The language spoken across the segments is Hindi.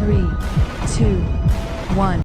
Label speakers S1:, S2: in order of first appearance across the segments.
S1: 3, 2, 1.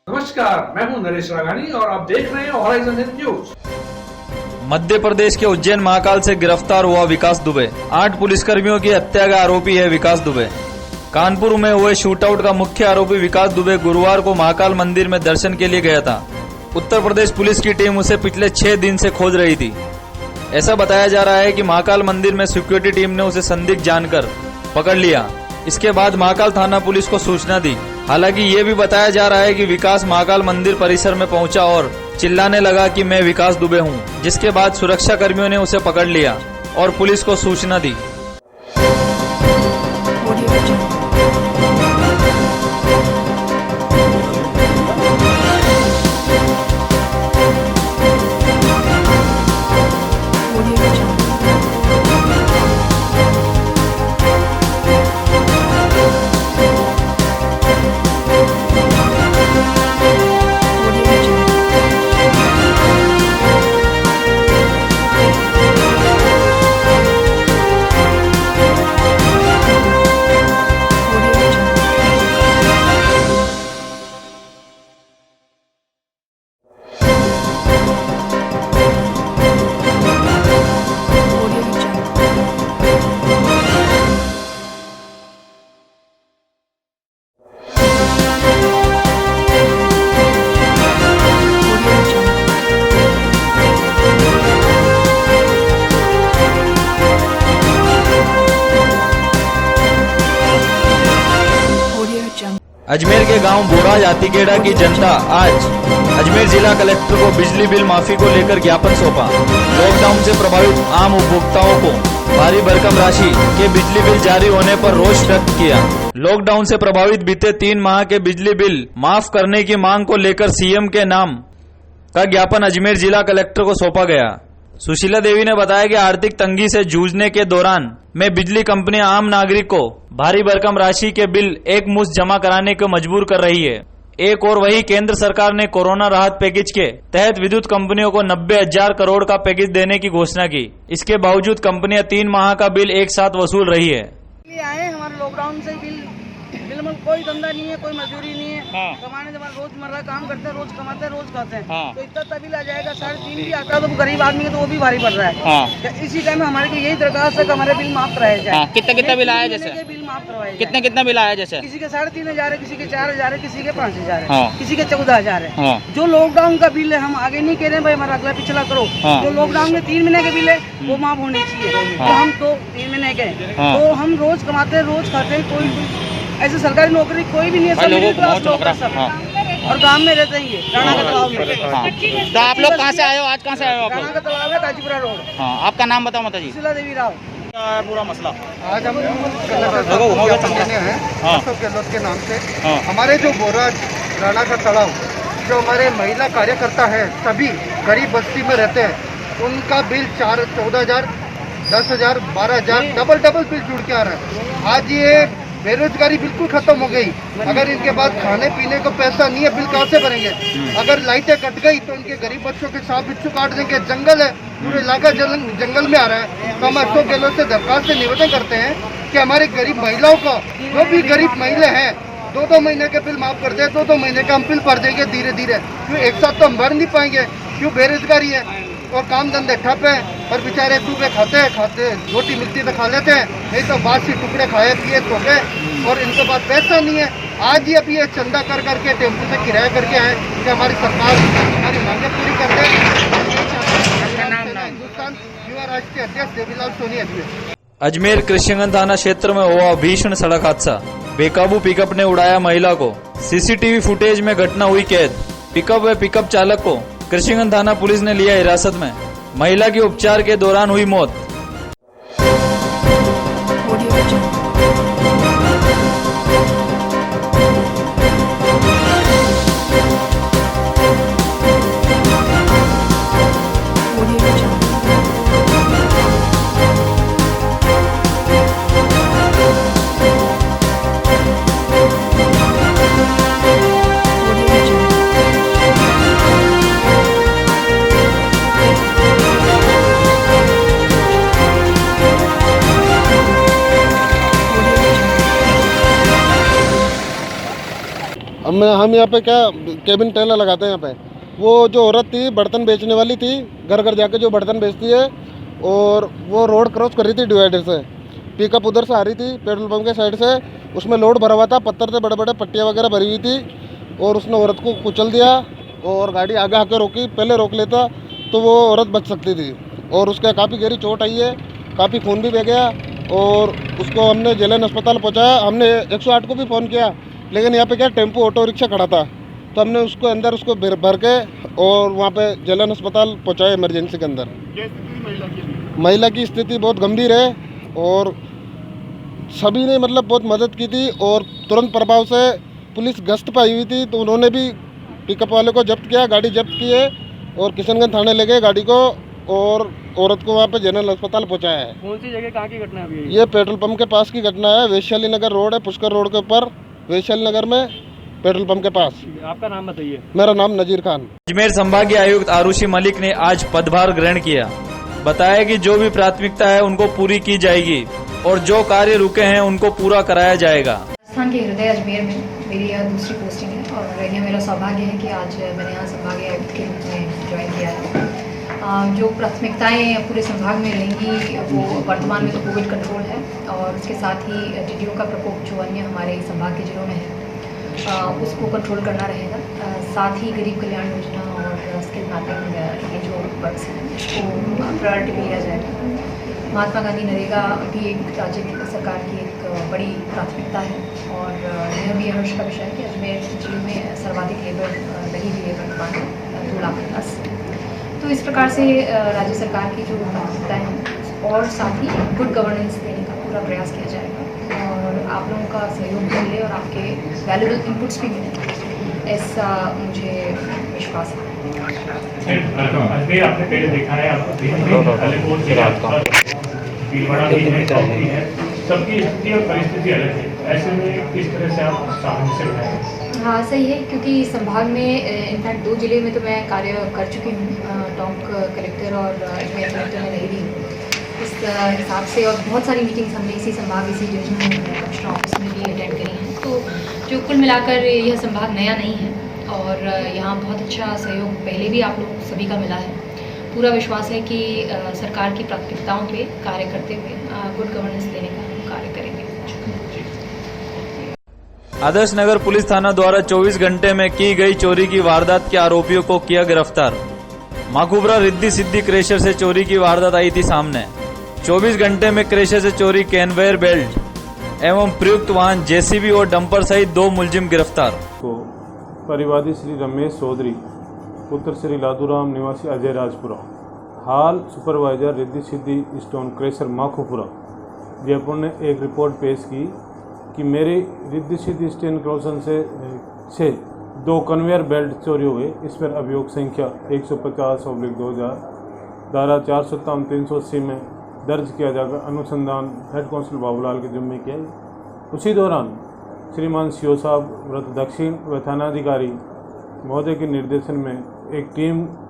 S2: नमस्कार, मैं हूं नरेश राघानी और आप देख रहे हैं हॉराइजन न्यूज।
S3: मध्य प्रदेश के उज्जैन महाकाल से गिरफ्तार हुआ विकास दुबे। 8 पुलिसकर्मियों की हत्या का आरोपी है विकास दुबे। कानपुर में हुए शूटआउट का मुख्य आरोपी विकास दुबे गुरुवार को महाकाल मंदिर में दर्शन के लिए गया था। उत्तर प्रदेश पुलिस की टीम उसे पिछले 6 दिन से खोज रही थी। ऐसा बताया जा रहा है कि महाकाल मंदिर में सिक्योरिटी टीम ने उसे संदिग्ध जानकर पकड़ लिया। इसके बाद महाकाल थाना पुलिस को सूचना दी। हालांकि ये भी बताया जा रहा है कि विकास महाकाल मंदिर परिसर में पहुंचा और चिल्लाने लगा कि मैं विकास दुबे हूं, जिसके बाद सुरक्षा कर्मियों ने उसे पकड़ लिया और पुलिस को सूचना दी। अजमेर के गांव बोरा जातिकेड़ा की जनता आज अजमेर जिला कलेक्टर को बिजली बिल माफी को लेकर ज्ञापन सौंपा। लॉकडाउन से प्रभावित आम उपभोक्ताओं को भारी भरकम राशि के बिजली बिल जारी होने पर रोष व्यक्त किया। लॉकडाउन से प्रभावित बीते 3 माह के बिजली बिल माफ करने की मांग को लेकर सीएम के नाम का ज्ञापन अजमेर जिला कलेक्टर को सौंपा गया। सुशीला देवी ने बताया कि आर्थिक तंगी से जूझने के दौरान में बिजली कंपनियां आम नागरिक को भारी भरकम राशि के बिल एक मुश्त जमा कराने को मजबूर कर रही है। एक और वही केंद्र सरकार ने कोरोना राहत पैकेज के तहत विद्युत कंपनियों को 90,000 करोड़ का पैकेज देने की घोषणा की। इसके बावजूद कंपनियां 3 माह का बिल एक साथ वसूल रही है।
S4: आए हमारे लॉकडाउन से बिल में कोई धंधा नहीं है, कोई मजदूरी नहीं है।
S5: हाँ।
S4: कमाने जब रोजमर्रा काम करते हैं, रोज कमाते हैं, रोज खाते हैं।
S5: हाँ।
S4: तो इतना बिल आ जाएगा 3.5 भी आता है तो गरीब आदमी है तो वो भी भारी पड़ रहा है।
S5: हाँ।
S4: इसी टाइम हमारे को यही दरखास्त है कि हमारे बिल माफ कराए जाए।
S5: हाँ। कितना बिल आया जैसे
S4: बिल माफ करवाए?
S5: कितना बिल आया जैसे?
S4: किसी के 3,500 है, किसी के 4,000 है, किसी के 5,000 है,
S5: हाँ।
S4: किसी के 14,000 है।
S5: हाँ।
S4: जो लॉकडाउन का बिल है हम आगे नहीं कह रहे हैं भाई हमारा अगला पिछला करो।
S5: हाँ।
S4: जो लॉकडाउन में 3 महीने के बिल है वो माफ होने चाहिए। तो हम तो 3 महीने के तो हम रोज कमाते हैं, रोज खाते हैं। कोई ऐसे सरकारी नौकरी कोई भी नहीं है, सब मिडिल क्लास लोग हैं सब। और गांव में रहते ही है राणा का तालाब में।
S5: तो आप लोग कहाँ से आए हो? आज कहाँ से आए हो आप
S4: राणा
S5: लोग?
S4: का तालाब है, काजीपुरा रोड।
S5: हाँ, आपका नाम बताओ माता जी।
S4: सुशीला देवी राव।
S5: पूरा मसला
S6: आज हम हैं अशोक गहलोत के नाम से। हमारे जो बोरा राणा का तालाब जो हमारे महिला कार्यकर्ता है सभी गरीब बस्ती में रहते हैं, उनका बिल 14,000, 10,000, 12,000 डबल बिल जुड़ के आ रहा है। आज ये बेरोजगारी बिल्कुल खत्म हो गई। अगर इनके पास खाने पीने को पैसा नहीं है, बिल कहाँ से भरेंगे? अगर लाइटें कट गई तो इनके गरीब बच्चों के सांप बिच्छू काट देंगे। जंगल है, पूरे इलाका जंगल में आ रहा है। तो हम अशोक गहलोत से दरखास्त से निवेदन करते हैं कि हमारी गरीब महिलाओं को, जो भी गरीब महिला हैं, 2-2 महीने के बिल माफ कर दे। 2-2 महीने का हम बिल भर देंगे धीरे धीरे, क्यों एक साथ तो हम भर नहीं पाएंगे। क्यों बेरोजगारी है और काम धंधे ठप है और बेचारे सुबह खाते रोटी मिलती तो खा लेते हैं, नहीं तो बासी टुकड़े खाए पिए तो गए। और इनके पास पैसा नहीं है। आज ही अभी ये चंदा कर करके टेम्पो से किराया करके आए कि हमारी सरकार हमारी मांगे पूरी कर दे। हिंदुस्तान युवा राष्ट्र के अध्यक्ष देवीलाल सोनी अजमेर।
S3: अजमेर कृष्णगंज थाना क्षेत्र में हुआ भीषण सड़क हादसा। बेकाबू पिकअप ने उड़ाया महिला को। सीसीटीवी फुटेज में घटना हुई कैद। पिकअप व पिकअप चालक को कृष्णगंज थाना पुलिस ने लिया हिरासत में। महिला की उपचार के दौरान हुई मौत।
S1: Audio Jungle. Audio Jungle. Audio Jungle. Audio Jungle.
S7: हम यहाँ पे क्या केबिन टेलर लगाते हैं यहाँ पे। वो जो औरत थी बर्तन बेचने वाली थी, घर घर जाके जो बर्तन बेचती है, और वो रोड क्रॉस कर रही थी डिवाइडर से। पिकअप उधर से आ रही थी पेट्रोल पंप के साइड से, उसमें लोड भरा हुआ था, पत्थर से बड़े बड़े पट्टियाँ वगैरह भरी हुई थी, और उसने औरत को कुचल दिया और गाड़ी आगे आके रोकी। पहले रोक लेता तो वो औरत बच सकती थी, और उसका काफ़ी गहरी चोट आई है, काफ़ी खून भी बह गया, और उसको हमने जेलन अस्पताल पहुँचाया। हमने 108 को भी फ़ोन किया, लेकिन यहाँ पे क्या टेम्पो ऑटो रिक्शा खड़ा था, तो हमने उसको अंदर उसको भर के और वहाँ पे जेलन अस्पताल पहुँचाया इमरजेंसी के अंदर। महिला की स्थिति बहुत गंभीर है, और सभी ने मतलब बहुत मदद की थी, और तुरंत प्रभाव से पुलिस गश्त पाई हुई थी, तो उन्होंने भी पिकअप वाले को जब्त किया, गाड़ी जब्त की है, और किशनगंज थाने ले गए गाड़ी को, और औरत को वहाँ पे जनरल अस्पताल पहुँचाया है।
S8: कौन सी जगह, कहाँ की घटना है अभी?
S7: ये पेट्रोल पंप के पास की घटना है। वैशाली नगर रोड है, पुष्कर रोड के ऊपर, वैशाली नगर में पेट्रोल पंप के पास।
S8: आपका नाम बताइए।
S7: मेरा नाम नजीर खान।
S3: अजमेर संभागीय आयुक्त आरुषि मलिक ने आज पदभार ग्रहण किया। बताया कि जो भी प्राथमिकता है उनको पूरी की जाएगी, और जो कार्य रुके हैं उनको पूरा कराया जाएगा।
S9: राजस्थान के हृदय अजमेर में मेरी यह दूसरी पोस्टिंग है, और यह मेरा सौभाग्य है कि आज मैंने यहाँ संभागीय आयुक्त के रूप में ज्वाइन किया है। जो प्राथमिकताएं पूरे संभाग में रहेंगी, वो वर्तमान में तो कोविड कंट्रोल है, और उसके साथ ही टीडीओ का प्रकोप जो अन्य हमारे संभाग के जिलों में है, उसको कंट्रोल करना रहेगा। साथ ही गरीब कल्याण योजना और स्किल मैपिंग, ये जो वर्क्स हैं इसको प्रायोरिटी में लिया जाएगा। महात्मा गांधी नरेगा भी एक राज्य सरकार की एक बड़ी प्राथमिकता है, और यह भी हर्ष का विषय है कि अजमेर जिले में सर्वाधिक लेबर लगी हुई है वर्तमान में 2,10,000। तो इस प्रकार से राज्य सरकार की जो प्राथमिकताएं हैं, और साथ ही गुड गवर्नेंस देने का पूरा प्रयास किया जाएगा, और आप लोगों का सहयोग भी मिले और आपके वैल्यूबल इनपुट्स भी मिले, ऐसा मुझे विश्वास है।
S10: अजमेर आपने पहले देखा है, आपको अलीपुर जिला भीलवाड़ा भी है, चौकी है, सबकी स्थिति और परिस्थिति अलग है। ऐसे में किस तरह से आप सामने से बनाएंगे?
S9: हाँ, सही है, क्योंकि संभाग में इनफैक्ट 2 जिले में तो मैं कार्य कर चुकी हूँ, टोंक कलेक्टर और अजमेर कलेक्टर में रही भी इस हिसाब से, और बहुत सारी मीटिंग्स हमने इसी संभाग, इसी डिवीजन कमिश्नर ऑफिस में भी अटेंड करी हैं। तो जो कुल मिलाकर यह संभाग नया नहीं है, और यहाँ बहुत अच्छा सहयोग पहले भी आप लोग सभी का मिला है। पूरा विश्वास है कि सरकार की प्राथमिकताओं पे कार्य करते हुए गुड गवर्नेंस देने का हम कार्य करेंगे।
S3: आदर्श नगर पुलिस थाना द्वारा 24 घंटे में की गई चोरी की वारदात के आरोपियों को किया गिरफ्तार। माखुबरा रिद्धी सिद्धि क्रेशर से चोरी की वारदात आई थी सामने। 24 घंटे में क्रेशर से चोरी कन्वेयर बेल्ट एवं प्रयुक्त वाहन जेसीबी और डंपर सहित 2 मुलजिम गिरफ्तार।
S11: को परिवादी श्री रमेश चौधरी पुत्र श्री लादूराम निवासी अजय राजपुरा, हाल supervisor Riddhi Siddhi stone crusher Makhupura Jaipur ने एक रिपोर्ट पेश की कि मेरी रिद्धि सिद्धि स्टेन क्रोसन से 2 कन्वेयर बेल्ट चोरी हुए। इस पर अभियोग संख्या 150/2000 धारा 457-380 में दर्ज किया जाकर अनुसंधान हेड कांस्टेबल बाबूलाल के जिम्मे किया। उसी दौरान श्रीमान सीओ साहब व्रत दक्षिण व थानाधिकारी महोदय के निर्देशन में एक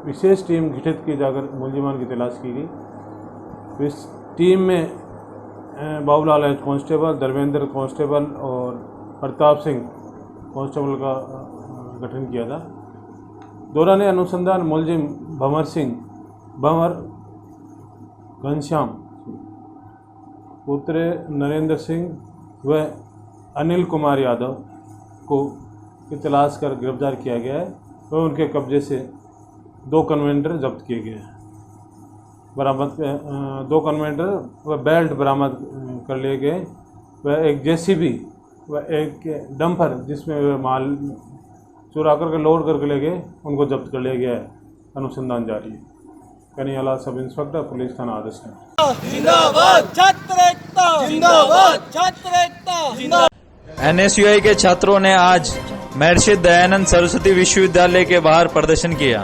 S11: विशेष टीम गठित की जाकर मुलजिमान की तलाश की गई। इस टीम में Babulal head constable, Dharmendra constable और प्रताप सिंह कांस्टेबल का गठन किया था। दौरान अनुसंधान मुलजिम भंवर घनश्याम पुत्र नरेंद्र सिंह व अनिल कुमार यादव को तलाश कर गिरफ्तार किया गया है, और उनके कब्जे से 2 कन्वेंटर जब्त किए गए हैं। बरामद 2 कन्वेंटर व बेल्ट बरामद कर लिए गए, व एक जेसीबी व एक डंपर जिसमें माल चुरा करके लोड करके ले गए, उनको जब्त कर लिया गया है। अनुसंधान जारी है। कनियाला सब इंस्पेक्टर पुलिस थाना आदर्श।
S3: NSUI के छात्रों ने आज महर्षि दयानंद सरस्वती विश्वविद्यालय के बाहर प्रदर्शन किया।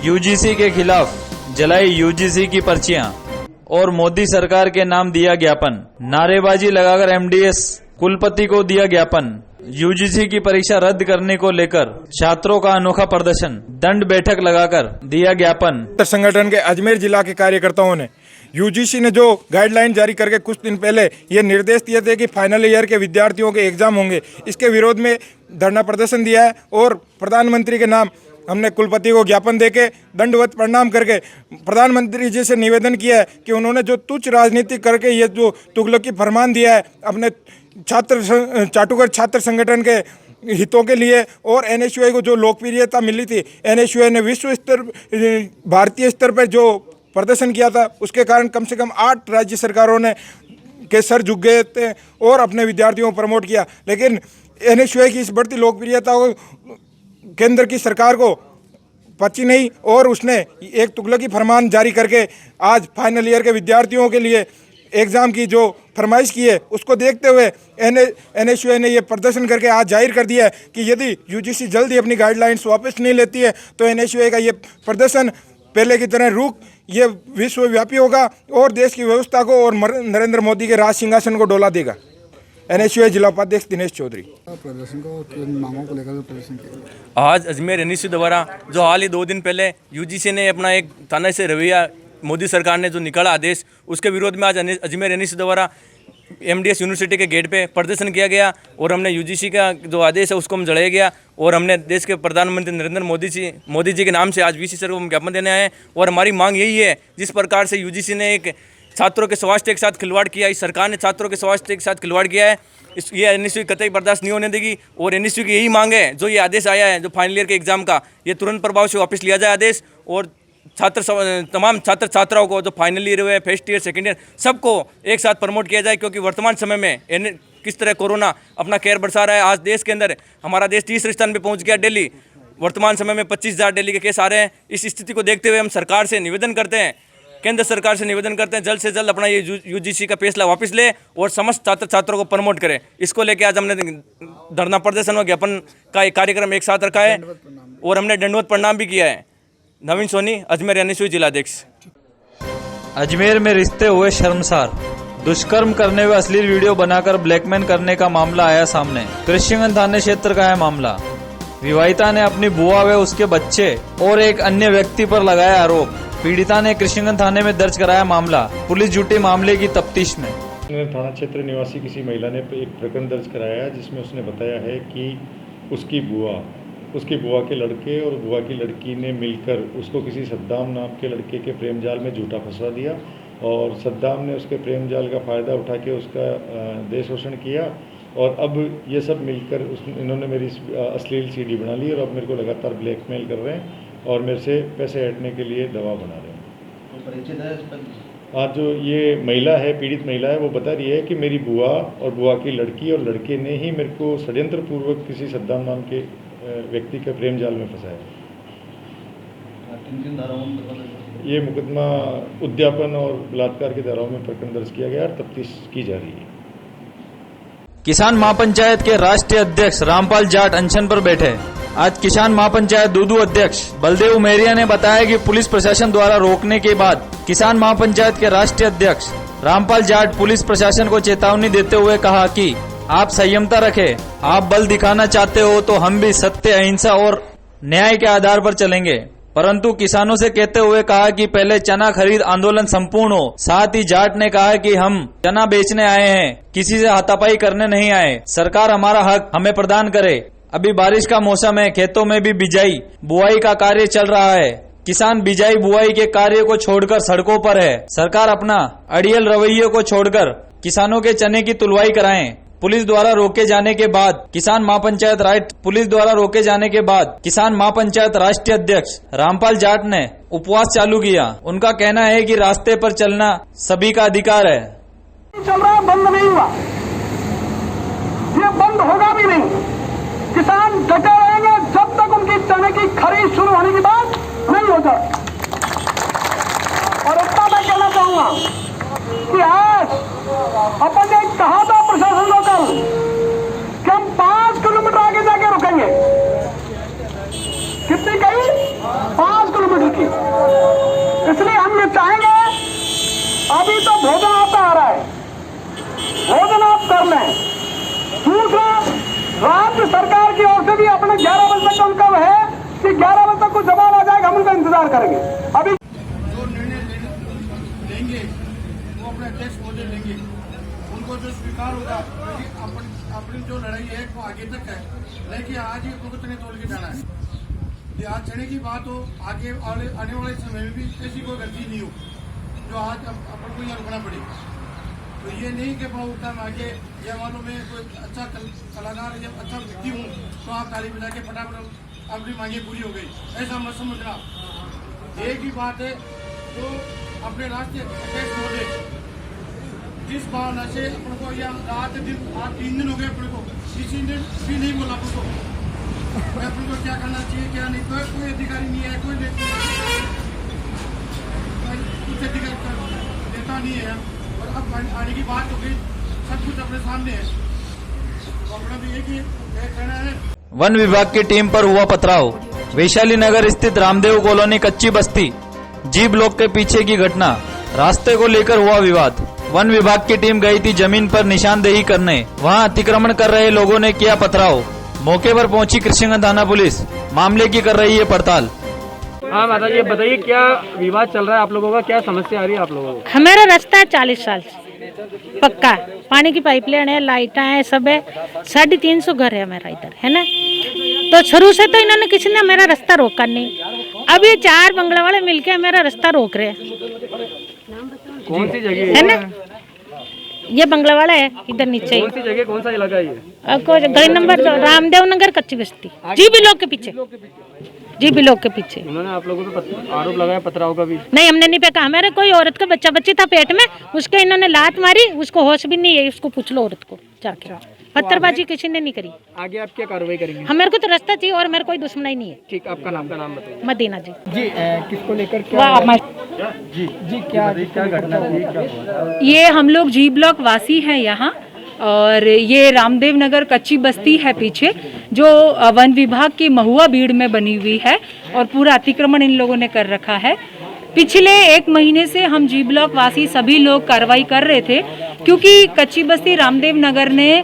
S3: UGC के खिलाफ जलाई UGC की पर्चियां और मोदी सरकार के नाम दिया ज्ञापन। नारेबाजी लगाकर MDS कुलपति को दिया ज्ञापन। UGC की परीक्षा रद्द करने को लेकर छात्रों का अनोखा प्रदर्शन। दंड बैठक लगाकर दिया ज्ञापन।
S12: संगठन के अजमेर जिला के कार्यकर्ताओं ने UGC ने जो गाइडलाइन जारी करके कुछ दिन पहले ये निर्देश दिए थे कि फाइनल ईयर के विद्यार्थियों के एग्जाम होंगे, इसके विरोध में धरना प्रदर्शन दिया है और प्रधानमंत्री के नाम हमने कुलपति को ज्ञापन देके दंडवत प्रणाम करके प्रधानमंत्री जी से निवेदन किया है कि उन्होंने जो तुच्छ राजनीति करके ये जो तुगलकी फरमान दिया है अपने चाटुकर छात्र संगठन के हितों के लिए, और NSUI को जो लोकप्रियता मिली थी, NSUI ने विश्व स्तर भारतीय स्तर पर जो प्रदर्शन किया था उसके कारण कम से कम 8 राज्य सरकारों ने के सर झुक गए थे और अपने विद्यार्थियों को प्रमोट किया। लेकिन NSUI की इस बढ़ती लोकप्रियता को केंद्र की सरकार को पची नहीं और उसने एक तुगलकी फरमान जारी करके आज फाइनल ईयर के विद्यार्थियों के लिए एग्ज़ाम की जो फरमाइश की है उसको देखते हुए NSUI ने ये प्रदर्शन करके आज जाहिर कर दिया है कि यदि UGC जल्दी अपनी गाइडलाइंस वापस नहीं लेती है तो NSUI का ये प्रदर्शन पहले की तरह रुक ये विश्वव्यापी होगा और देश की व्यवस्था को और नरेंद्र मोदी के राज सिंहासन को डोला देगा। NSUI जिला उपाध्यक्ष दिनेश चौधरी।
S6: प्रदर्शन को मांगों को लेकर प्रदर्शन किया
S13: आज अजमेर NSUI द्वारा जो हाल ही 2 दिन पहले UGC ने अपना एक तानाशाही रवैया मोदी सरकार ने जो निकाला आदेश उसके विरोध में आज अजमेर NSUI द्वारा MDS यूनिवर्सिटी के गेट पे प्रदर्शन किया गया और हमने UGC का जो आदेश है उसको हम जलाया गया और हमने देश के प्रधानमंत्री नरेंद्र मोदी जी के नाम से आज VC सर को हम ज्ञापन देने आए हैं। और हमारी मांग यही है, जिस प्रकार से UGC ने एक छात्रों के स्वास्थ्य के साथ खिलवाड़ किया, इस सरकार ने छात्रों के स्वास्थ्य के साथ खिलवाड़ किया है, ये NSUI कतई बर्दाश्त नहीं होने देगी। और NSUI की यही मांग है, जो ये आदेश आया है जो फाइनल ईयर के एग्जाम का, ये तुरंत प्रभाव से वापस लिया जाए आदेश और तमाम छात्र छात्राओं को जो फाइनल ईयर हुए, फर्स्ट ईयर, सेकेंड ईयर, सबको एक साथ प्रमोट किया जाए। क्योंकि वर्तमान समय में किस तरह कोरोना अपना कहर बरसा रहा है, आज देश के अंदर हमारा देश तीसरे स्थान पे पहुंच गया। दिल्ली वर्तमान समय में 25,000 दिल्ली के केस आ रहे हैं। इस स्थिति को देखते हुए हम सरकार से निवेदन करते हैं, केंद्र सरकार से निवेदन करते हैं, जल्द से जल्द अपना ये UGC का फैसला वापस ले और समस्त छात्र छात्रों को प्रमोट करें। इसको लेकर आज हमने धरना प्रदर्शन और ज्ञापन का एक कार्यक्रम एक साथ रखा है और हमने दंडवत प्रणाम भी किया है। नवीन सोनी, अजमेर NSUI जिलाध्यक्ष।
S3: अजमेर में रिश्ते हुए शर्मसार। दुष्कर्म करने हुए अश्लील वीडियो बनाकर ब्लैकमेल करने का मामला आया सामने। कृष्णगंज थाने क्षेत्र का है मामला। विवाहिता ने अपनी बुआ व उसके बच्चे और एक अन्य व्यक्ति पर लगाया आरोप। पीड़िता ने कृष्णगंज थाने में दर्ज कराया मामला। पुलिस जुटी मामले की तफ्तीश में।
S11: थाना क्षेत्र निवासी किसी महिला ने एक प्रकरण दर्ज कराया है जिसमें उसने बताया है कि उसकी बुआ के लड़के और बुआ की लड़की ने मिलकर उसको किसी सद्दाम नाम के लड़के के प्रेम जाल में झूठा फंसा दिया और सद्दाम ने उसके प्रेम जाल का फ़ायदा उठा के उसका देश शोषण किया और अब ये सब मिलकर इन्होंने मेरी अश्लील CD बना ली और अब मेरे को लगातार ब्लैकमेल कर रहे हैं और मेरे से पैसे हटने के लिए दबाव बना रहे हैं। आज जो ये महिला है, पीड़ित महिला है, वो बता रही है कि मेरी बुआ और बुआ की लड़की और लड़के ने ही मेरे को षड्यंत्र पूर्वक किसी सद्दाम नाम के व्यक्ति के प्रेम जाल में फंसाया। ये मुकदमा उद्यापन और बलात्कार की धाराओं में प्रकरण दर्ज किया गया और तफ्तीश की जा रही है।
S3: किसान महापंचायत के राष्ट्रीय अध्यक्ष रामपाल जाट अनशन पर बैठे। आज किसान महापंचायत दूदू अध्यक्ष बलदेव उमेरिया ने बताया कि पुलिस प्रशासन द्वारा रोकने के बाद किसान महापंचायत के राष्ट्रीय अध्यक्ष रामपाल जाट पुलिस प्रशासन को चेतावनी देते हुए कहा कि आप संयमता रखें। आप बल दिखाना चाहते हो तो हम भी सत्य, अहिंसा और न्याय के आधार पर चलेंगे, परंतु किसानों से कहते हुए कहा कि पहले चना खरीद आंदोलन संपूर्ण हो। साथ ही जाट ने कहा कि हम चना बेचने आए हैं, किसी से हाथापाई करने नहीं आए। सरकार हमारा हक हमें प्रदान करे। अभी बारिश का मौसम है, खेतों में भी बिजाई बुआई का कार्य चल रहा है। किसान बिजाई बुआई के कार्य को छोड़कर सड़कों पर है। सरकार अपना अड़ियल रवैये को छोड़कर किसानों के चने की तुलवाई कराएं। पुलिस द्वारा रोके जाने के बाद किसान महापंचायत राष्ट्रीय अध्यक्ष रामपाल जाट ने उपवास चालू किया। उनका कहना है कि रास्ते पर चलना सभी का अधिकार है।
S4: चल रहा बंद नहीं हुआ, ये बंद होगा भी नहीं। किसान डटे रहेंगे जब तक उनकी चने की खरीद शुरू होने की बात नहीं होता।
S14: अभी तो भोजन आता आ रहा है, भोजन आप कर लें। दूसरा, राज्य सरकार की ओर से भी अपने 11 बजे तक उनका है कि 11 बजे तक कुछ जवाब आ जाएगा, हम उनका इंतजार करेंगे। अभी
S6: जो निर्णय लेंगे वो अपने अध्यक्ष महोदय लेंगे, उनको जो स्वीकार होगा, अपनी जो लड़ाई है वो आगे तक है, लेकिन आज ही उनको तने तोड़ के जाना है। ये आज चढ़ने की बात हो, आगे आने वाले समय में भी ऐसी कोई गलती नहीं हो जो आज अपन को यहाँ रुकना पड़े। तो ये नहीं कि बहुत टाइम आगे या मानो मैं कोई अच्छा कलाकार या अच्छा व्यक्ति हूँ तो आप ताली बजा के फटाफट अपनी मांगे पूरी हो गई, ऐसा मत समझना। एक ही बात है, जो अपने राष्ट्रीय अध्यक्ष महोदय जिस भावना से अपन को या रात दिन आज 3 दिन हो गए अपन को किसी ने भी नहीं बोला अपन को मैं अपन को क्या करना चाहिए क्या नहीं, कोई अधिकारी नहीं है, कोई कुछ अधिकारी देता नहीं है। और अब आने की बात हो गई, सब कुछ अपने सामने है, तो अपना भी एक ही कहना है।
S3: वन विभाग की टीम पर हुआ पथराव। वैशाली नगर स्थित रामदेव कॉलोनी कच्ची बस्ती जी ब्लॉक के पीछे की घटना। रास्ते को लेकर हुआ विवाद। वन विभाग की टीम गई थी जमीन पर निशानदेही करने, वहां अतिक्रमण कर रहे लोगों ने किया पथराव। मौके पर पहुंची कृष्णगंज थाना पुलिस मामले की कर रही है पड़ताल।
S8: हाँ माता जी, बताइए क्या विवाद चल रहा है आप लोगों का, क्या समस्या आ रही है आप लोगों को?
S15: हमारा रास्ता है 40 साल से पक्का, पानी की पाइपलाइन है, लाइट है, सब है, 350 घर है हमारा इधर, है ना। तो शुरू से तो इन्होंने किसी ने मेरा रास्ता रोका नहीं। अब ये 4 बंगला वाले मिलके मेरा रास्ता रोक रहे हैं।
S8: कौन सी जगह
S15: है ना, ये बंगला वाला है इधर नीचे।
S8: कौन सी जगह, कौन सा इलाका है ये?
S15: आपको गली नंबर रामदेव नगर कच्ची बस्ती जी ब्लॉक के पीछे, जी ब्लॉक के पीछे।
S8: उन्होंने आप लोगों पे आरोप लगाया पथराव का भी?
S15: नहीं, हमने नहीं फेंका। हमारे कोई औरत का बच्चा बच्ची था पेट में, उसके इन्होंने लात मारी, उसको होश भी नहीं है, उसको पूछ लो औरत को जाके। पत्थरबाजी किसी ने नहीं करी।
S8: आगे आप क्या कार्रवाई करेंगे?
S15: हमारे को तो रास्ता चाहिए और मेरे कोई दुश्मनी नहीं है।
S8: ठीक, आपका नाम बताइए।
S15: मदीना जी।
S8: जी, किसको लेकर क्या घटना थी?
S16: ये हम लोग जी ब्लॉक वासी हैं यहाँ, और ये रामदेव नगर कच्ची बस्ती है पीछे, जो वन विभाग की महुआ बीड़ में बनी हुई है, और पूरा अतिक्रमण इन लोगों ने कर रखा है। पिछले 1 महीने से हम जी ब्लॉक वासी सभी लोग कार्रवाई कर रहे थे, क्योंकि कच्ची बस्ती रामदेव नगर ने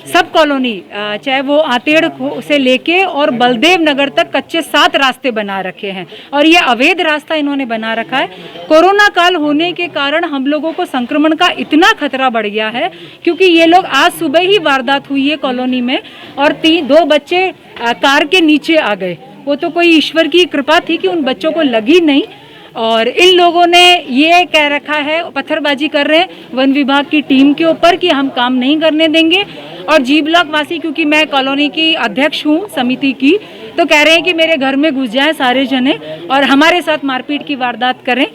S16: सब कॉलोनी, चाहे वो आतेड़ से लेके और बलदेव नगर तक कच्चे 7 रास्ते बना रखे हैं, और ये अवैध रास्ता इन्होंने बना रखा है। कोरोना काल होने के कारण हम लोगों को संक्रमण का इतना खतरा बढ़ गया है, क्योंकि ये लोग आज सुबह ही वारदात हुई है कॉलोनी में, और 2 बच्चे कार के नीचे आ गए। वो तो कोई ईश्वर की कृपा थी कि उन बच्चों को लगी नहीं। और इन लोगों ने ये कह रखा है, पत्थरबाजी कर रहे हैं वन विभाग की टीम के ऊपर कि हम काम नहीं करने देंगे। और जी ब्लॉक वासी, क्योंकि मैं कॉलोनी की अध्यक्ष हूँ समिति की, तो कह रहे हैं कि मेरे घर में घुस जाए सारे जने और हमारे साथ मारपीट की वारदात करें।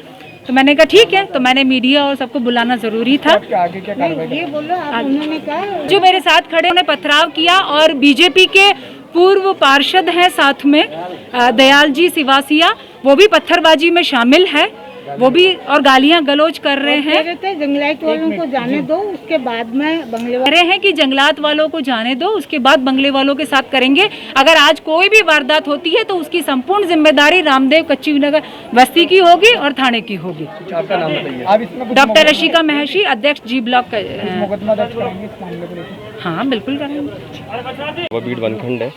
S16: तो मैंने कहा ठीक है, तो मैंने मीडिया और सबको बुलाना जरूरी था।
S8: आगे क्या कार्रवाई?
S16: ये बोलो, उन्होंने कहा जो मेरे साथ खड़े उन्होंने पथराव किया, और बीजेपी के पूर्व पार्षद हैं साथ में दयाल जी सिवासिया, वो भी पत्थरबाजी में शामिल है, वो भी, और गालियां गलौज कर रहे हैं।
S15: जंगलात वालों को जाने दो, उसके बाद में बंगले
S16: कह रहे हैं कि जंगलात वालों को जाने दो, उसके बाद बंगले वालों के साथ करेंगे। अगर आज कोई भी वारदात होती है तो उसकी संपूर्ण जिम्मेदारी रामदेव कच्ची नगर बस्ती की होगी और थाने की होगी।
S8: आपका नाम बताइए।
S16: डॉक्टर रशिका महर्षि, अध्यक्ष जी ब्लॉक का।
S8: मुकदमा दर्ज कराएंगे इस मामले को लेकर?
S16: हाँ बिल्कुल करेंगे।
S17: वो बीट वनखंड है,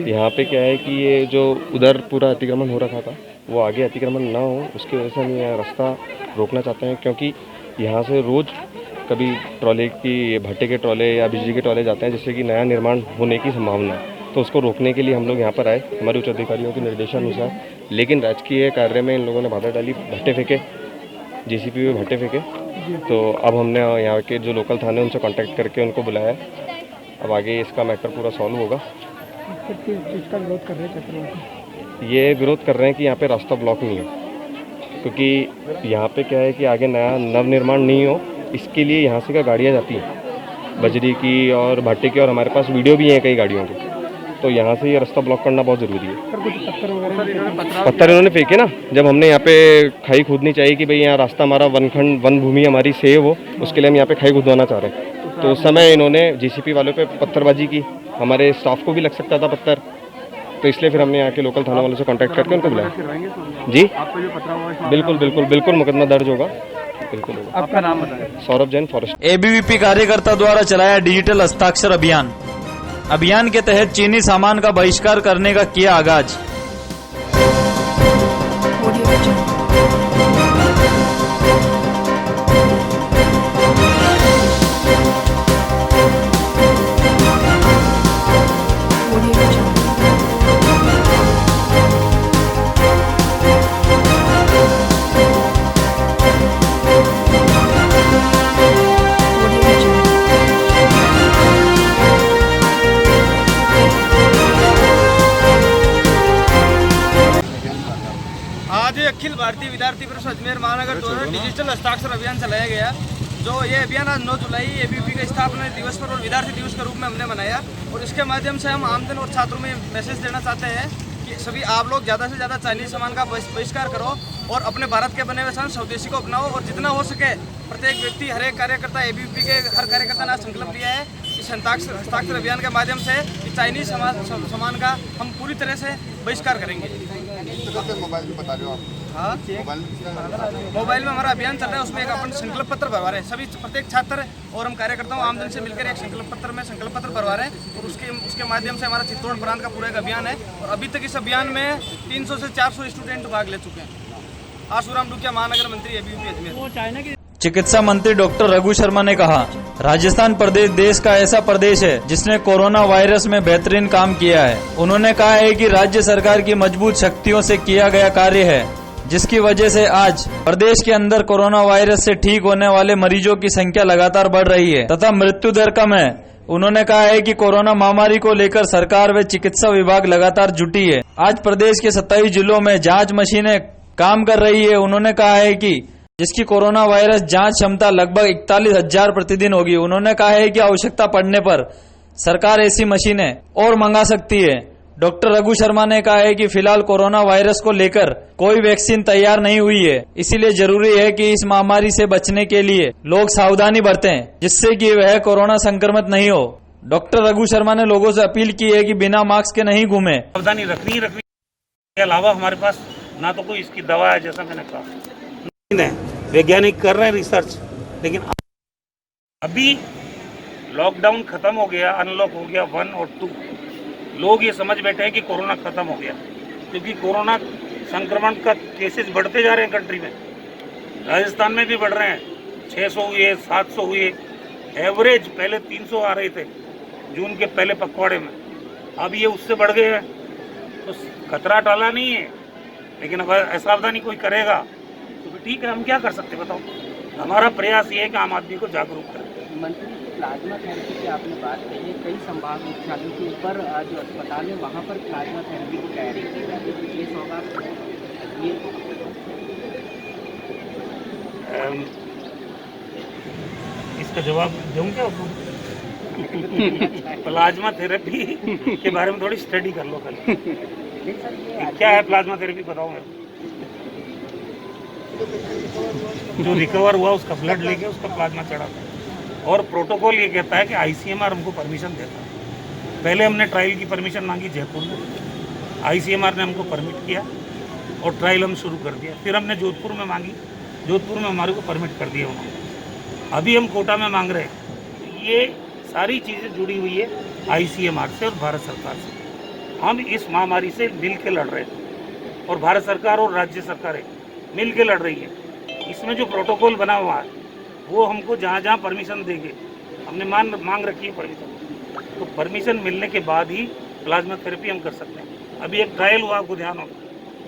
S17: यहाँ पे क्या है कि ये जो उधर पूरा अतिक्रमण हो रखा था, वो आगे अतिक्रमण ना हो, उसकी वजह से हम यहाँ रास्ता रोकना चाहते हैं। क्योंकि यहाँ से रोज़ कभी ट्रॉले की, भट्टे के ट्रॉले या बिजली के ट्रॉले जाते हैं, जिससे कि नया निर्माण होने की संभावना है। तो उसको रोकने के लिए हम लोग यहाँ पर आए, हमारे उच्च अधिकारियों के निर्देशानुसार। लेकिन राजकीय कार्य में इन लोगों ने बाधा डाली, भट्टे फेंके, JCP में भट्टे फेंके। तो अब हमने यहाँ के जो लोकल थाने उनसे कॉन्टैक्ट करके उनको बुलाया। अब आगे इसका मैटर पूरा सॉल्व होगा।
S8: इसका विरोध कर रहे हैं?
S17: ये विरोध कर रहे हैं कि यहाँ पे रास्ता ब्लॉक नहीं हो, क्योंकि यहाँ पे क्या है कि आगे नया नवनिर्माण नहीं हो, इसके लिए यहाँ से क्या गाड़ियाँ जाती हैं बजरी की और भट्टे की, और हमारे पास वीडियो भी हैं कई गाड़ियों के। तो यहाँ से ये रास्ता ब्लॉक करना बहुत ज़रूरी है। पत्थर इन्होंने फेंके ना, जब हमने यहाँ पे खाई खोदनी चाहिए कि भाई यहाँ रास्ता हमारा वनखंड, वन भूमि हमारी सेव हो, उसके लिए हम यहाँ पे खाई खुदवाना चाह रहे हैं। तो उस समय इन्होंने JCP वालों पे पत्थरबाजी की, हमारे स्टाफ को भी लग सकता था पत्थर, तो इसलिए फिर हमने यहाँ के लोकल थाना वालों से कांटेक्ट करके उनको बुलाया। जी बिल्कुल बिल्कुल बिल्कुल मुकदमा दर्ज होगा। बिल्कुल होगा।
S8: आपका नाम बताएं।
S17: सौरभ जैन, फॉरेस्ट।
S3: एबीवीपी कार्यकर्ता द्वारा चलाया डिजिटल हस्ताक्षर अभियान। अभियान के तहत चीनी सामान का बहिष्कार करने का किया आगाज।
S1: Audio Jungle. Audio Jungle. Audio Jungle.
S8: आज अखिल भारतीय विद्यार्थी परिषद अजमेर महानगर द्वारा डिजिटल हस्ताक्षर अभियान चलाया गया। जो ये अभियान आज 9 जुलाई एबीवीपी का स्थापना दिवस पर और विद्यार्थी दिवस के रूप में हमने मनाया और इसके माध्यम से हम आमजन और छात्रों में मैसेज देना चाहते हैं कि सभी आप लोग ज़्यादा से ज़्यादा चाइनीज सामान का बहिष्कार करो और अपने भारत के बने हुए सामान स्वदेशी को अपनाओ और जितना हो सके प्रत्येक व्यक्ति, हर एक कार्यकर्ता, एबीवीपी के हर कार्यकर्ता ने संकल्प लिया है इस हस्ताक्षर अभियान के माध्यम से कि चाइनीज सामान का हम पूरी तरह से बहिष्कार करेंगे।
S7: मोबाइल में बता रहे हो आप?
S8: हाँ, मोबाइल में हमारा अभियान चल रहा है, उसमें एक अपन संकल्प पत्र भरवा रहे हैं। सभी प्रत्येक छात्र और हम कार्यकर्ताओं आमजन से मिलकर एक संकल्प पत्र भरवा रहे हैं और उसके माध्यम से हमारा चित्तौड़ प्रांत का पूरा एक अभियान है और अभी तक इस अभियान में 300 से 400 स्टूडेंट भाग ले चुके हैं। आशुराम डुकिया, महानगर मंत्री, एबीवीपी अजमेर।
S3: चिकित्सा मंत्री डॉक्टर रघु शर्मा ने कहा, राजस्थान प्रदेश देश का ऐसा प्रदेश है जिसने कोरोना वायरस में बेहतरीन काम किया है। उन्होंने कहा है कि राज्य सरकार की मजबूत शक्तियों से किया गया कार्य है, जिसकी वजह से आज प्रदेश के अंदर कोरोना वायरस से ठीक होने वाले मरीजों की संख्या लगातार बढ़ रही है तथा मृत्यु दर कम है। उन्होंने कहा है कि कोरोना महामारी को लेकर सरकार व चिकित्सा विभाग लगातार जुटी है। आज प्रदेश के 27 जिलों में जांच मशीनें काम कर रही है। उन्होंने कहा है कि जिसकी कोरोना वायरस जांच क्षमता लगभग 41,000 प्रतिदिन होगी। उन्होंने कहा है कि आवश्यकता पड़ने पर सरकार ऐसी मशीनें और मंगा सकती है। डॉक्टर रघु शर्मा ने कहा है कि फिलहाल कोरोना वायरस को लेकर कोई वैक्सीन तैयार नहीं हुई है, इसीलिए जरूरी है कि इस महामारी से बचने के लिए लोग सावधानी बरतें, जिससे कि वह कोरोना संक्रमित नहीं हो। डॉक्टर रघु शर्मा ने लोगों से अपील की है कि बिना मास्क के नहीं घूमे।
S18: सावधानी रखनी के अलावा हमारे पास ना तो कोई इसकी दवा है, जैसा मैंने कहा, वैज्ञानिक कर रहे हैं रिसर्च, लेकिन अभी लॉकडाउन खत्म हो गया, अनलॉक हो गया 1 और 2, लोग ये समझ बैठे हैं कि कोरोना खत्म हो गया, क्योंकि कोरोना संक्रमण का केसेस बढ़ते जा रहे हैं कंट्री में। राजस्थान में भी बढ़ रहे हैं, 600 हुए, 700 हुए, एवरेज पहले 300 आ रहे थे जून के पहले पखवाड़े में, अब ये उससे बढ़ गए हैं। तो खतरा टाला नहीं है, लेकिन अगर असावधानी कोई करेगा तो ठीक है, हम क्या कर सकते बताओ। हमारा प्रयास ये है कि आम आदमी को जागरूक करें।
S19: मंत्री, प्लाज्मा थेरेपी की आपने बात कही है, कई संभाग मुख्यालयों के ऊपर जो अस्पताल है वहाँ पर प्लाज्मा थेरेपी की तैयारी की जा रही है। ये सौगात
S18: इसका जवाब दूँ क्या? प्लाज्मा थेरेपी के बारे में थोड़ी स्टडी कर लो पहले, क्या है प्लाज्मा थेरेपी बताओ मेरे। जो रिकवर हुआ उसका ब्लड लेके उसका प्लाज्मा चढ़ाता है और प्रोटोकॉल ये कहता है कि आईसीएमआर हमको परमिशन देता है। पहले हमने ट्रायल की परमिशन मांगी जयपुर में, आईसीएमआर ने हमको परमिट किया और ट्रायल हम शुरू कर दिया। फिर हमने जोधपुर में मांगी, जोधपुर में हमारे को परमिट कर दिया उन्होंने। अभी हम कोटा में मांग रहे हैं। ये सारी चीज़ें जुड़ी हुई है आईसीएमआर से और भारत सरकार से। हम इस महामारी से मिल के लड़ रहे हैं और भारत सरकार और राज्य सरकारें मिल के लड़ रही है। इसमें जो प्रोटोकॉल बना हुआ है वो हमको जहाँ जहाँ परमिशन देंगे, हमने मांग रखी है परमिशन, तो परमिशन मिलने के बाद ही प्लाज्मा थेरेपी हम कर सकते हैं। अभी एक ट्रायल हुआ, आपको ध्यान हो,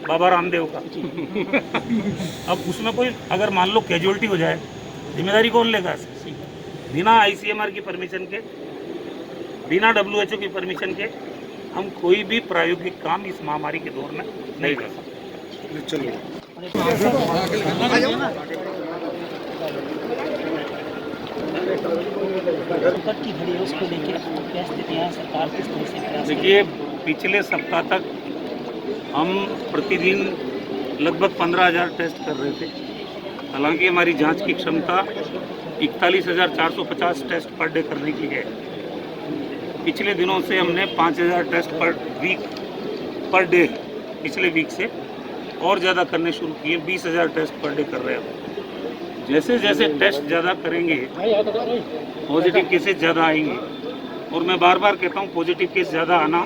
S18: बाबा रामदेव का। अब उसमें कोई अगर मान लो कैजुअलिटी हो जाए, जिम्मेदारी कौन लेगा? बिना आईसीएमआर की परमिशन के, बिना WHO की परमिशन के हम कोई भी प्रायोगिक काम इस महामारी के दौर में नहीं कर सकते। चलिए देखिए, पिछले सप्ताह तक हम प्रतिदिन लगभग 15,000 टेस्ट कर रहे थे। हालांकि हमारी जांच की क्षमता 41,450 टेस्ट पर डे करने की है। पिछले दिनों से हमने 5,000 टेस्ट पर डे पिछले वीक से और ज़्यादा करने शुरू किए। 20,000 टेस्ट पर डे कर रहे हैं। जैसे जैसे टेस्ट ज़्यादा करेंगे पॉजिटिव केसेस ज़्यादा आएंगे। और मैं बार बार कहता हूँ पॉजिटिव केस ज़्यादा आना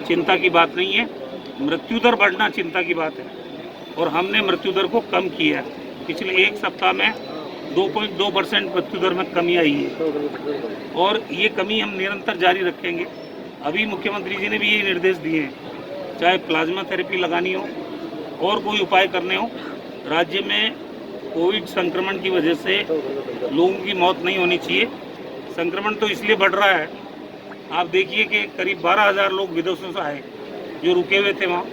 S18: चिंता की बात नहीं है, मृत्यु दर बढ़ना चिंता की बात है। और हमने मृत्यु दर को कम किया है, पिछले एक सप्ताह में 2.2% मृत्यु दर में कमी आई है और ये कमी हम निरंतर जारी रखेंगे। अभी मुख्यमंत्री जी ने भी ये निर्देश दिए हैं, चाहे प्लाज्मा थेरेपी लगानी हो और कोई उपाय करने हो, राज्य में कोविड संक्रमण की वजह से लोगों की मौत नहीं होनी चाहिए। संक्रमण तो इसलिए बढ़ रहा है, आप देखिए कि करीब 12,000 लोग विदेशों से आए जो रुके हुए थे वहाँ।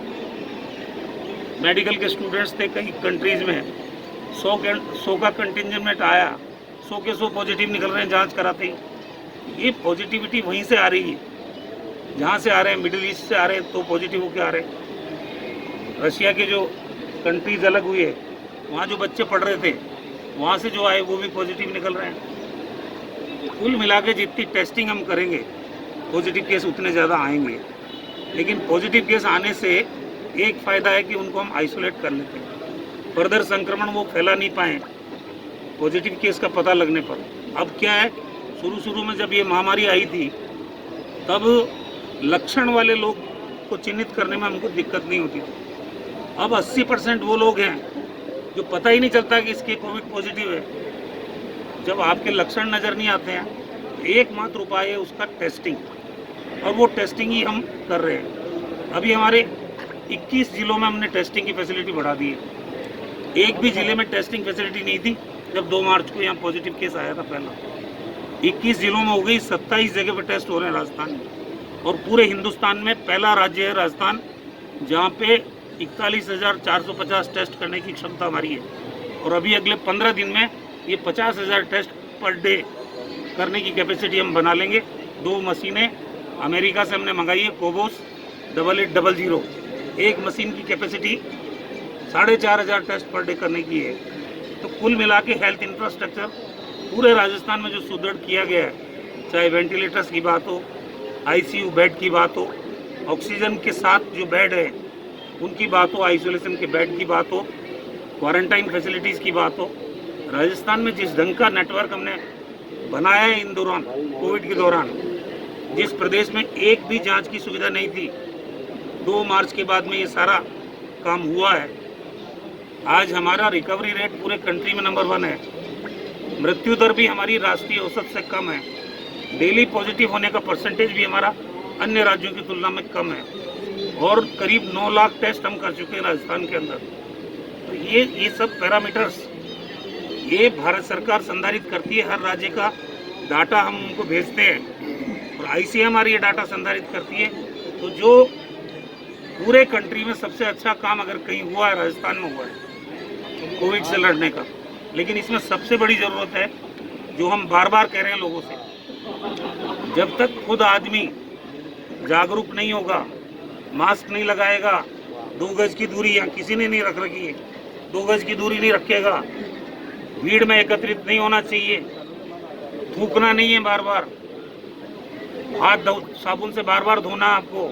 S18: मेडिकल के स्टूडेंट्स थे कई कंट्रीज़ में, 100 का कंटिंजेंट आया, 100 के 100 पॉजिटिव निकल रहे हैं जांच कराते ही। ये पॉजिटिविटी वहीं से आ रही है जहाँ से आ रहे हैं, मिडिल ईस्ट से आ रहे हैं तो पॉजिटिव होकर आ रहे हैं। रशिया के जो कंट्रीज अलग हुए वहाँ जो बच्चे पढ़ रहे थे वहाँ से जो आए वो भी पॉजिटिव निकल रहे हैं। कुल मिला के जितनी टेस्टिंग हम करेंगे पॉजिटिव केस उतने ज़्यादा आएंगे। लेकिन पॉजिटिव केस आने से एक फ़ायदा है कि उनको हम आइसोलेट कर लेते हैं, फर्दर संक्रमण वो फैला नहीं पाए पॉजिटिव केस का पता लगने पर। अब क्या है, शुरू में जब ये महामारी आई थी तब लक्षण वाले लोग को चिन्हित करने में हमको दिक्कत नहीं होती थी। अब 80% वो लोग हैं जो पता ही नहीं चलता कि इसके कोविड पॉजिटिव है। जब आपके लक्षण नज़र नहीं आते हैं, एकमात्र उपाय है उसका टेस्टिंग, और वो टेस्टिंग ही हम कर रहे हैं। अभी हमारे 21 जिलों में हमने टेस्टिंग की फैसिलिटी बढ़ा दी है। एक भी ज़िले में टेस्टिंग फैसिलिटी नहीं थी जब 2 मार्च को यहाँ पॉजिटिव केस आया था पहला। 21 जिलों में हो गई, 27 जगह पर टेस्ट हो रहे हैं राजस्थान में। और पूरे हिंदुस्तान में पहला राज्य है राजस्थान जहाँ पे 41,450 टेस्ट करने की क्षमता हमारी है। और अभी अगले 15 दिन में ये 50,000 टेस्ट पर डे करने की कैपेसिटी हम बना लेंगे। 2 मशीनें अमेरिका से हमने मंगाई है, कोबोस 8800। एक मशीन की कैपेसिटी 4,500 टेस्ट पर डे करने की है। तो कुल मिला के हेल्थ इंफ्रास्ट्रक्चर पूरे राजस्थान में जो सुदृढ़ किया गया है, चाहे वेंटिलेटर्स की बात हो, आईसीयू बेड की बात हो, ऑक्सीजन के साथ जो बेड है उनकी बात हो, आइसोलेशन के बेड की बात हो, क्वारंटाइन फैसिलिटीज़ की बात हो। राजस्थान में जिस ढंग का नेटवर्क हमने बनाया है इन दौरान, कोविड के दौरान, जिस प्रदेश में एक भी जांच की सुविधा नहीं थी, 2 मार्च के बाद में ये सारा काम हुआ है। आज हमारा रिकवरी रेट पूरे कंट्री में नंबर 1 है। मृत्यु दर भी हमारी राष्ट्रीय औसत से कम है। डेली पॉजिटिव होने का परसेंटेज भी हमारा अन्य राज्यों की तुलना में कम है। और करीब 9 लाख टेस्ट हम कर चुके हैं राजस्थान के अंदर। तो ये सब पैरामीटर्स ये भारत सरकार संधारित करती है। हर राज्य का डाटा हम उनको भेजते हैं और आईसीएमआर ये डाटा संधारित करती है। तो जो पूरे कंट्री में सबसे अच्छा काम अगर कहीं हुआ है, राजस्थान में हुआ है कोविड से लड़ने का। लेकिन इसमें सबसे बड़ी ज़रूरत है जो हम बार बार कह रहे हैं लोगों से, जब तक खुद आदमी जागरूक नहीं होगा, मास्क नहीं लगाएगा, 2 गज की दूरी यहाँ किसी ने नहीं रख रखी है, 2 गज की दूरी नहीं रखेगा, भीड़ में एकत्रित नहीं होना चाहिए, थूकना नहीं है बार बार, हाथ साबुन से बार बार धोना आपको,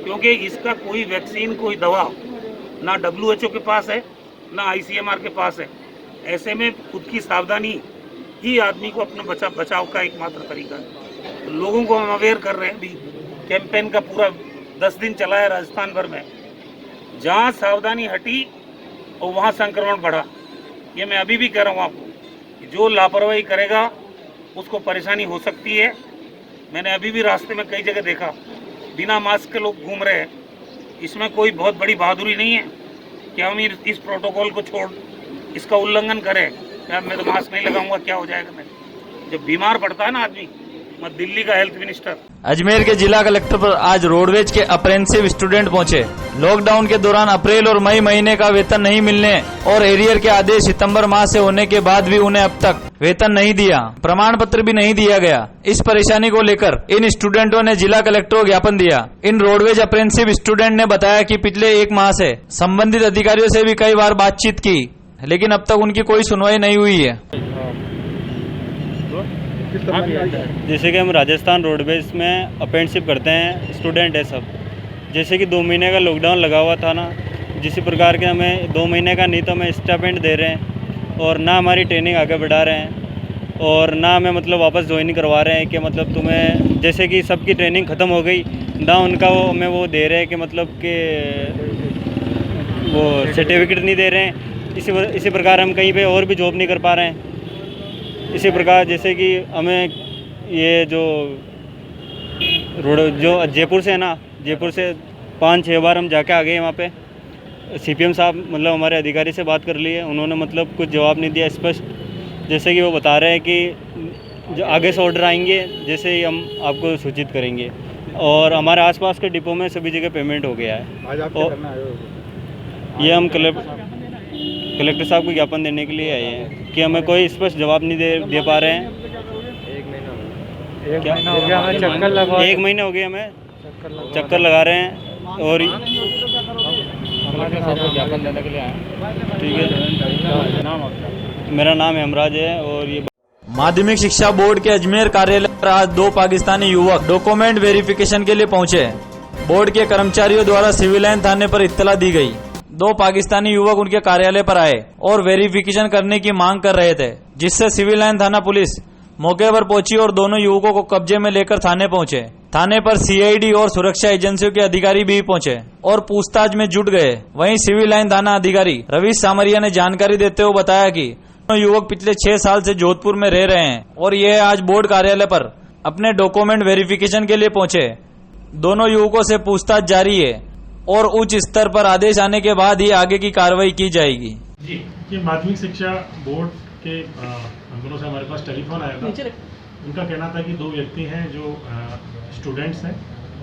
S18: क्योंकि इसका कोई वैक्सीन, कोई दवा ना WHO के पास है ना ICMR के पास है। ऐसे में खुद की सावधानी ही आदमी को अपने बचाव का एकमात्र तरीका है। तो लोगों को हम अवेयर कर रहे हैं। अभी कैंपेन का पूरा 10 दिन चला है राजस्थान भर में। जहाँ सावधानी हटी और वहाँ संक्रमण बढ़ा। ये मैं अभी भी कह रहा हूँ आपको, जो लापरवाही करेगा उसको परेशानी हो सकती है। मैंने अभी भी रास्ते में कई जगह देखा बिना मास्क के लोग घूम रहे हैं। इसमें कोई बहुत बड़ी बहादुरी नहीं है कि हम इस प्रोटोकॉल को छोड़ इसका उल्लंघन करें। यार मैं तो मास्क नहीं लगाऊंगा, क्या हो जाएगा मेरे। जब बीमार पड़ता है ना आदमी, मैं दिल्ली का हेल्थ मिनिस्टर।
S3: अजमेर के जिला कलेक्टर पर आज रोडवेज के अप्रेंटिसशिप स्टूडेंट पहुंचे। लॉकडाउन के दौरान अप्रैल और मई महीने का वेतन नहीं मिलने और एरियर के आदेश सितंबर माह से होने के बाद भी उन्हें अब तक वेतन नहीं दिया, प्रमाण पत्र भी नहीं दिया गया। इस परेशानी को लेकर इन स्टूडेंटों ने जिला कलेक्टर को ज्ञापन दिया। इन रोडवेज अप्रेंटिसशिप स्टूडेंट ने बताया कि पिछले 1 माह से संबंधित अधिकारियों से भी कई बार बातचीत की, लेकिन अब तक उनकी कोई सुनवाई नहीं हुई है।
S20: जैसे कि हम राजस्थान रोडवेज में अप्रेंटिसशिप करते हैं, स्टूडेंट है सब। जैसे कि 2 महीने का लॉकडाउन लगा हुआ था ना, जिस प्रकार के हमें 2 महीने का नहीं तो हमें स्टाइपेंड दे रहे हैं, और ना हमारी ट्रेनिंग आगे बढ़ा रहे हैं और ना हमें मतलब वापस ज्वाइन करवा रहे हैं कि मतलब तुम्हें जैसे कि सबकी ट्रेनिंग ख़त्म हो गई ना उनका वो हमें वो दे रहे हैं कि मतलब कि वो सर्टिफिकेट नहीं दे रहे हैं। इसी प्रकार हम कहीं पे और भी जॉब नहीं कर पा रहे हैं। इसी प्रकार जैसे कि हमें ये जो रोड जो जयपुर से है ना, जयपुर से 5-6 बार हम जाके आ गए वहाँ पे। CPM साहब मतलब हमारे अधिकारी से बात कर ली है, उन्होंने मतलब कुछ जवाब नहीं दिया स्पष्ट। जैसे कि वो बता रहे हैं कि जो आगे से ऑर्डर आएंगे जैसे ही हम आपको सूचित करेंगे। और हमारे आसपास के डिपो में सभी जगह पेमेंट हो गया है।
S11: आज आप क्या करना आए हो?
S20: ये हम कलेक्टर साहब को ज्ञापन देने के लिए आए हैं कि हमें कोई स्पष्ट जवाब नहीं दे पा रहे हैं।
S11: एक महीना हो गया हमें चक्कर लगा,
S20: 1 महीने हो गए हमें चक्कर लगा रहे हैं और
S5: ज्ञापन देने के लिए आए।
S20: ठीक है, मेरा नाम हेमराज है और ये
S3: माध्यमिक शिक्षा बोर्ड के अजमेर कार्यालय पर आज 2 पाकिस्तानी युवक डॉक्यूमेंट वेरिफिकेशन के लिए पहुंचे। बोर्ड के कर्मचारियों द्वारा सिविल लाइन थाने पर इत्तला दी गई। 2 पाकिस्तानी युवक उनके कार्यालय पर आए और वेरिफिकेशन करने की मांग कर रहे थे, जिससे सिविल लाइन थाना पुलिस मौके पर पहुंची और दोनों युवकों को कब्जे में लेकर थाने पहुंचे। थाने पर CID और सुरक्षा एजेंसियों के अधिकारी भी पहुंचे और पूछताछ में जुट गए। वहीं सिविल लाइन थाना अधिकारी रवि सामरिया ने जानकारी देते हुए बताया कि दोनों युवक पिछले 6 साल से जोधपुर में रह रहे हैं और ये आज बोर्ड कार्यालय पर अपने डॉक्यूमेंट वेरिफिकेशन के लिए पहुंचे। दोनों युवकों से पूछताछ जारी है और उच्च स्तर पर आदेश आने के बाद ही आगे की कार्रवाई की जाएगी।
S10: जी, ये माध्यमिक शिक्षा बोर्ड के अंदरों से हमारे पास टेलीफोन आया था। उनका कहना था कि 2 व्यक्ति हैं जो स्टूडेंट्स हैं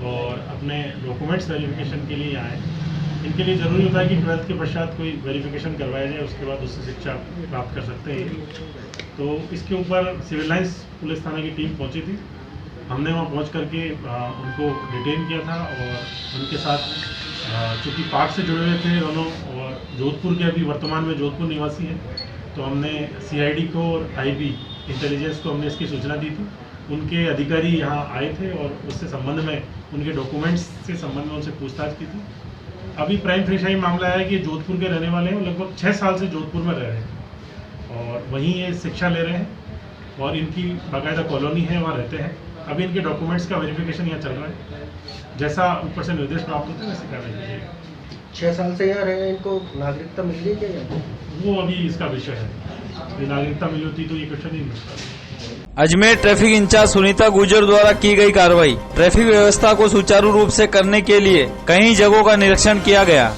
S10: और अपने डॉक्यूमेंट्स वेरिफिकेशन के लिए आए। इनके लिए ज़रूरी होता है कि 12th के पश्चात कोई वेरिफिकेशन करवाया जाए, उसके बाद उससे शिक्षा प्राप्त कर सकते हैं। तो इसके ऊपर सिविल लाइन्स पुलिस थाना की टीम पहुंची थी। हमने वहां पहुंच करके उनको डिटेन किया था और उनके साथ चूँकि पाक से जुड़े हुए थे दोनों और जोधपुर के अभी वर्तमान में जोधपुर निवासी हैं, तो हमने CID को और IB इंटेलिजेंस को हमने इसकी सूचना दी थी। उनके अधिकारी यहाँ आए थे और उससे संबंध में उनके डॉक्यूमेंट्स से संबंध में उनसे पूछताछ की थी। अभी प्राइम फेशियाई मामला है कि जोधपुर के रहने वाले हैं, लगभग 6 साल से जोधपुर में रह रहे हैं और वहीं ये शिक्षा ले रहे हैं और इनकी बाकायदा कॉलोनी है, वहाँ रहते हैं। अभी इनके डॉक्यूमेंट्स का वेरिफिकेशन यहाँ चल रहा है। जैसा ऊपर से निर्देश प्राप्त होते हैं वैसे कार्रवाई कीजिएगा।
S6: 6 साल से यहाँ रहे, इनको नागरिकता मिल रही है क्या?
S10: वो अभी इसका विषय है। यदि नागरिकता मिली होती तो ये क्वेश्चन नहीं मिलता।
S3: अजमेर ट्रैफिक इंचार्ज सुनीता गुर्जर द्वारा की गई कार्रवाई। ट्रैफिक व्यवस्था को सुचारू रूप से करने के लिए कई जगहों का निरीक्षण किया गया।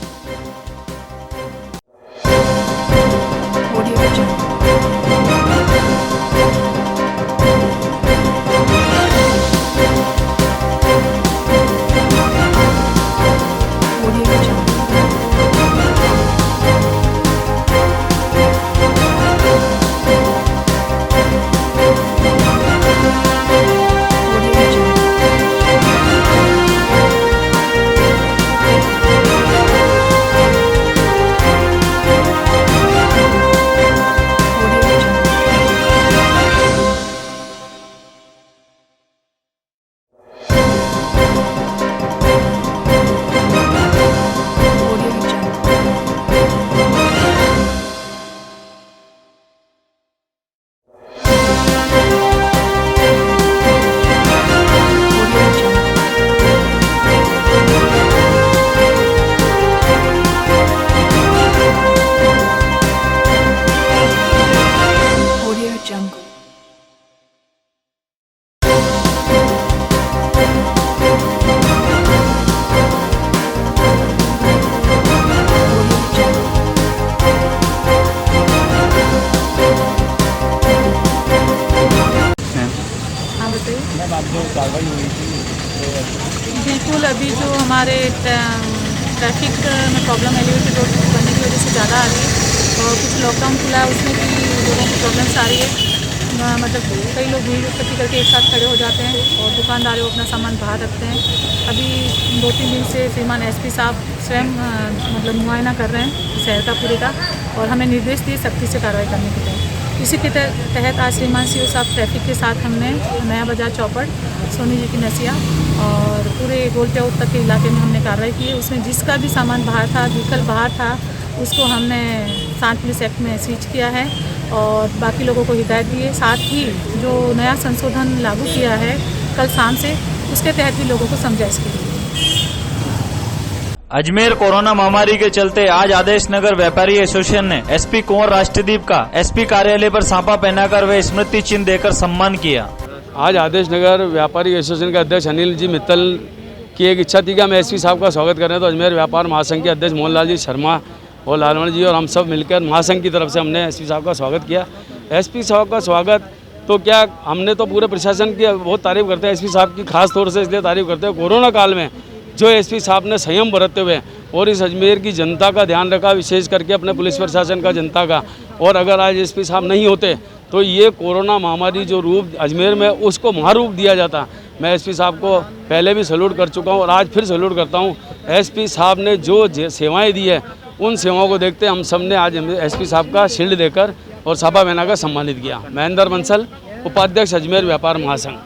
S21: बिल्कुल, अभी जो हमारे ट्रैफिक में प्रॉब्लम एलिवेटेड रोड बनने की वजह से ज़्यादा आ रही है और कुछ लॉकडाउन खुला है उसमें भी लोगों को प्रॉब्लम्स आ रही है। मतलब कई लोग भीड़ इकट्ठी करके एक साथ खड़े हो जाते हैं और दुकानदार वो अपना सामान बाहर रखते हैं। अभी 2-3 दिन से श्रीमान SP साहब स्वयं मतलब मुआयना कर रहे हैं शहर का पूरे का और हमें निर्देश दिए सख्ती से कार्रवाई करने के तहत। इसी के तहत आज श्रीमान CO साहब ट्रैफिक के साथ हमने नया बाजार चौपड़, सोनी जी की नसिया और पूरे गोलटेउट तक के इलाके में हमने कार्रवाई की है। उसमें जिसका भी सामान बाहर था, व्हीकल बाहर था, उसको हमने 7 पुलिस एक्ट में सीज किया है और बाकी लोगों को हिदायत दी है। साथ ही जो नया संशोधन लागू किया है कल शाम से, उसके तहत भी लोगों को समझाइश की गई है।
S3: अजमेर कोरोना महामारी के चलते आज आदेश नगर व्यापारी एसोसिएशन ने एसपी कुंवर राष्ट्रदीप का एसपी कार्यालय पर सांपा पहनाकर व स्मृति चिन्ह देकर सम्मान किया।
S2: आज आदेश नगर व्यापारी एसोसिएशन के अध्यक्ष अनिल जी मित्तल की एक इच्छा थी कि हम एसपी साहब का स्वागत करें, तो अजमेर व्यापार महासंघ के अध्यक्ष मोहनलाल जी शर्मा और लालवण जी और हम सब मिलकर महासंघ की तरफ से हमने एसपी साहब का स्वागत किया। एसपी साहब का स्वागत तो क्या, हमने तो पूरे प्रशासन की बहुत तारीफ करते हैं। एसपी साहब की खास तौर से इसलिए तारीफ करते हैं, कोरोना काल में जो एसपी साहब ने संयम बरतते हुए और इस अजमेर की जनता का ध्यान रखा, विशेष करके अपने पुलिस प्रशासन का, जनता का, और अगर आज एसपी साहब नहीं होते तो ये कोरोना महामारी जो रूप अजमेर में उसको महारूप दिया जाता। मैं एसपी साहब को पहले भी सैल्यूट कर चुका हूँ और आज फिर सैल्यूट करता हूँ। एसपी साहब ने जो सेवाएं दी है उन सेवाओं को देखते हम सब ने आज एसपी साहब का शील्ड देकर और साफा पहनाकर सम्मानित किया। महेंद्र बंसल, उपाध्यक्ष अजमेर व्यापार महासंघ।